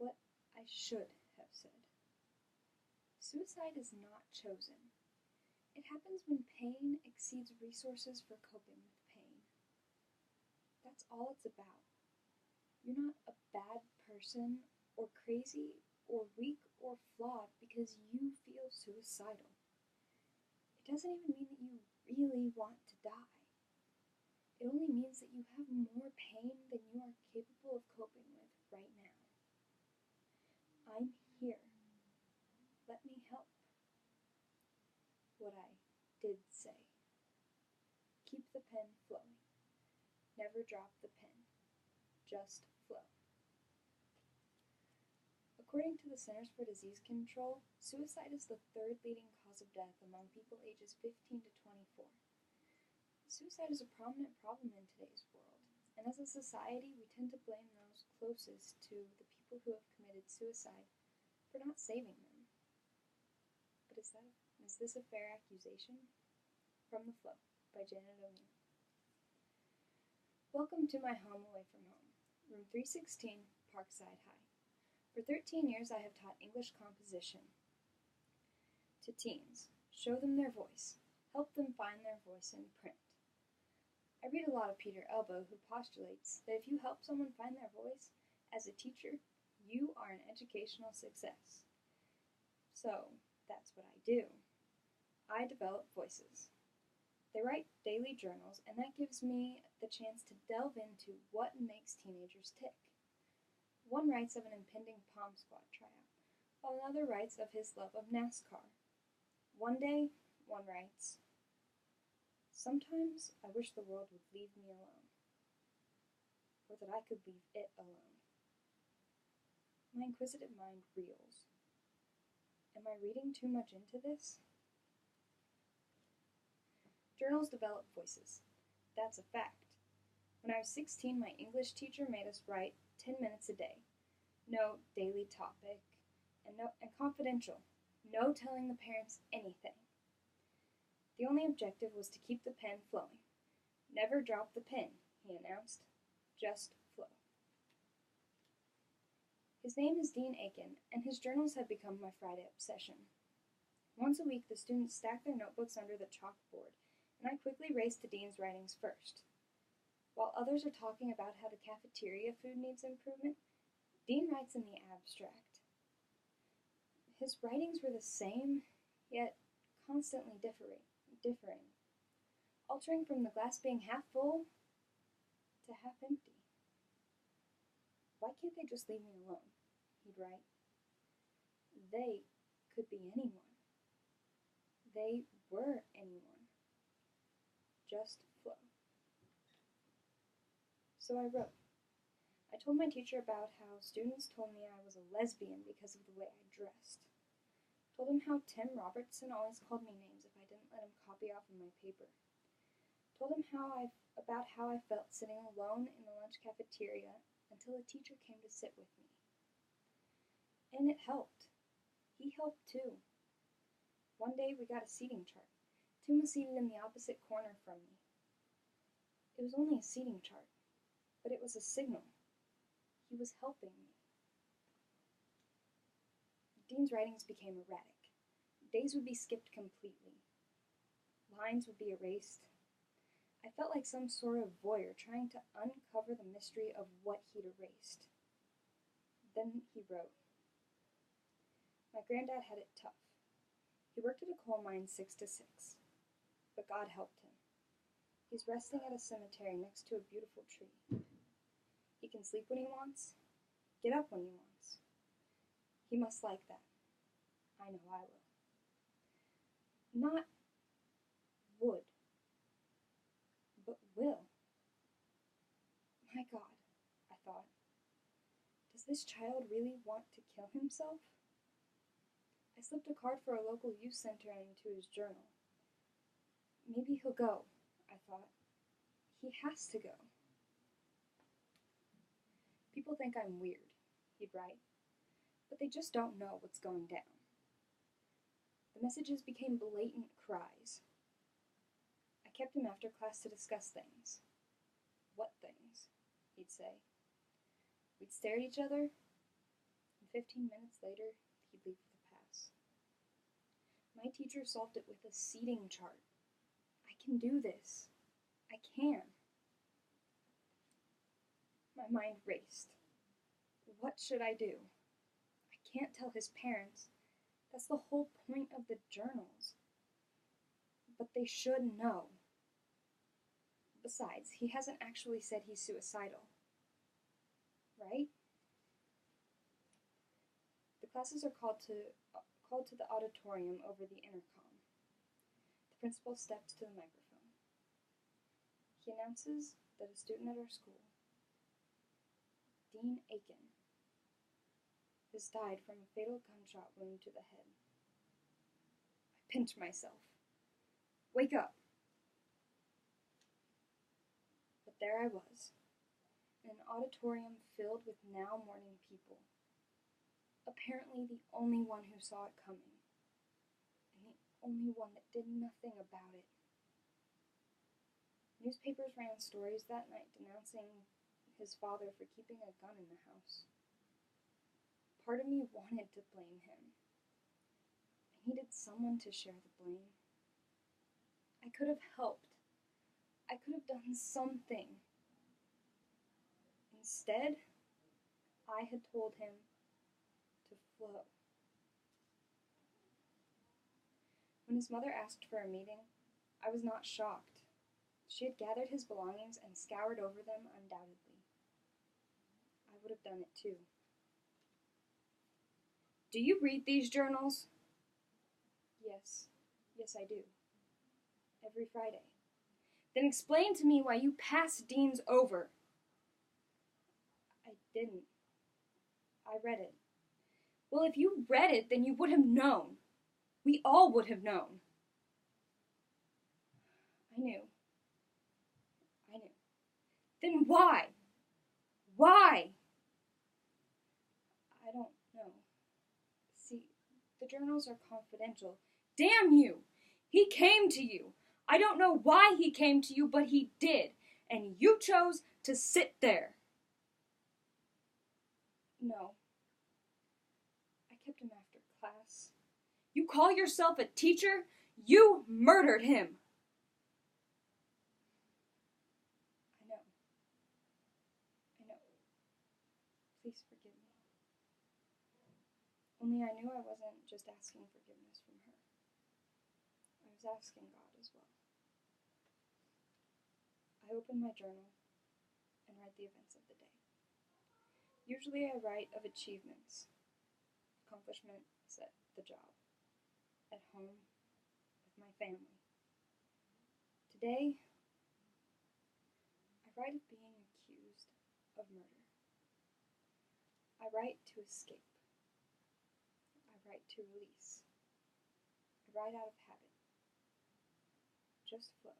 what I should have said. Suicide is not chosen. It happens when pain exceeds resources for coping with pain. That's all it's about. You're not a bad person or crazy or weak or flawed because you feel suicidal. It doesn't even mean that you really want to die. It only means that you have more pain than you are capable of coping with right now. I'm here. Let me help. What I did say. Keep the pen flowing. Never drop the pen. Just flow. According to the Centers for Disease Control, suicide is the third leading cause of death among people ages 15 to 24. Suicide is a prominent problem in today's world, and as a society, we tend to blame those closest to the people who have committed suicide for not saving them. But is this a fair accusation? From the Flow by Janet O'Neill. Welcome to my home away from home, room 316, Parkside High. For 13 years, I have taught English composition to teens. Show them their voice. Help them find their voice in print. I read a lot of Peter Elbow, who postulates that if you help someone find their voice, as a teacher, you are an educational success. So, that's what I do. I develop voices. They write daily journals, and that gives me the chance to delve into what makes teenagers tick. One writes of an impending Pom Squad tryout, while another writes of his love of NASCAR. One day, one writes, "Sometimes I wish the world would leave me alone, or that I could leave it alone." My inquisitive mind reels. Am I reading too much into this? Journals develop voices. That's a fact. When I was 16, my English teacher made us write 10 minutes a day. No daily topic, and confidential. No telling the parents anything. The only objective was to keep the pen flowing. Never drop the pen, he announced. Just flow. His name is Dean Aiken, and his journals have become my Friday obsession. Once a week, the students stack their notebooks under the chalkboard, and I quickly race to Dean's writings first. While others are talking about how the cafeteria food needs improvement, Dean writes in the abstract. His writings were the same, yet constantly differing, altering from the glass being half full to half empty. Why can't they just leave me alone? He'd write. They could be anyone. They were anyone. Just flow. So I wrote. I told my teacher about how students told me I was a lesbian because of the way I dressed. Told him how Tim Robertson always called me names if I didn't let him copy off of my paper. Told him about how I felt sitting alone in the lunch cafeteria until a teacher came to sit with me. And it helped. He helped too. One day we got a seating chart. Tim was seated in the opposite corner from me. It was only a seating chart, but it was a signal. He was helping me. Dean's writings became erratic. Days would be skipped completely. Lines would be erased. I felt like some sort of voyeur trying to uncover the mystery of what he'd erased. Then he wrote. My granddad had it tough. He worked at a coal mine 6 to 6, but God helped him. He's resting at a cemetery next to a beautiful tree. He can sleep when he wants, get up when he wants. He must like that. I know I will. Not would, but will. My God, I thought. Does this child really want to kill himself? I slipped a card for a local youth center into his journal. Maybe he'll go, I thought. He has to go. People think I'm weird, he'd write, but they just don't know what's going down. The messages became blatant cries. I kept him after class to discuss things. What things? He'd say. We'd stare at each other. 15 minutes later, he'd leave with a pass. My teacher solved it with a seating chart. I can do this. I can. My mind raced. What should I do? I can't tell his parents. That's the whole point of the journals. But they should know. Besides, he hasn't actually said he's suicidal. Right? The classes are called to the auditorium over the intercom. The principal steps to the microphone. He announces that a student at our school, Dean Aiken, has died from a fatal gunshot wound to the head. I pinch myself. Wake up! But there I was, in an auditorium filled with now mourning people, apparently the only one who saw it coming, and the only one that did nothing about it. Newspapers ran stories that night denouncing his father for keeping a gun in the house. Part of me wanted to blame him. I needed someone to share the blame. I could have helped. I could have done something. Instead, I had told him to flow. When his mother asked for a meeting, I was not shocked. She had gathered his belongings and scoured over them undoubtedly. I would have done it too. Do you read these journals? Yes. Yes, I do. Every Friday. Then explain to me why you passed Dean's over. I didn't. I read it. Well, if you read it, then you would have known. We all would have known. I knew. Then why? Why? I don't know. See, the journals are confidential. Damn you! He came to you. I don't know why he came to you, but he did. And you chose to sit there. No. I kept him after class. You call yourself a teacher? You murdered him. I know. Please forgive me. Only I knew I wasn't just asking forgiveness from her. I was asking God as well. I open my journal and write the events of the day. Usually I write of achievements, accomplishments at the job, at home, with my family. Today, I write of being accused of murder. I write to escape. I write to release. I write out of habit. Just flow.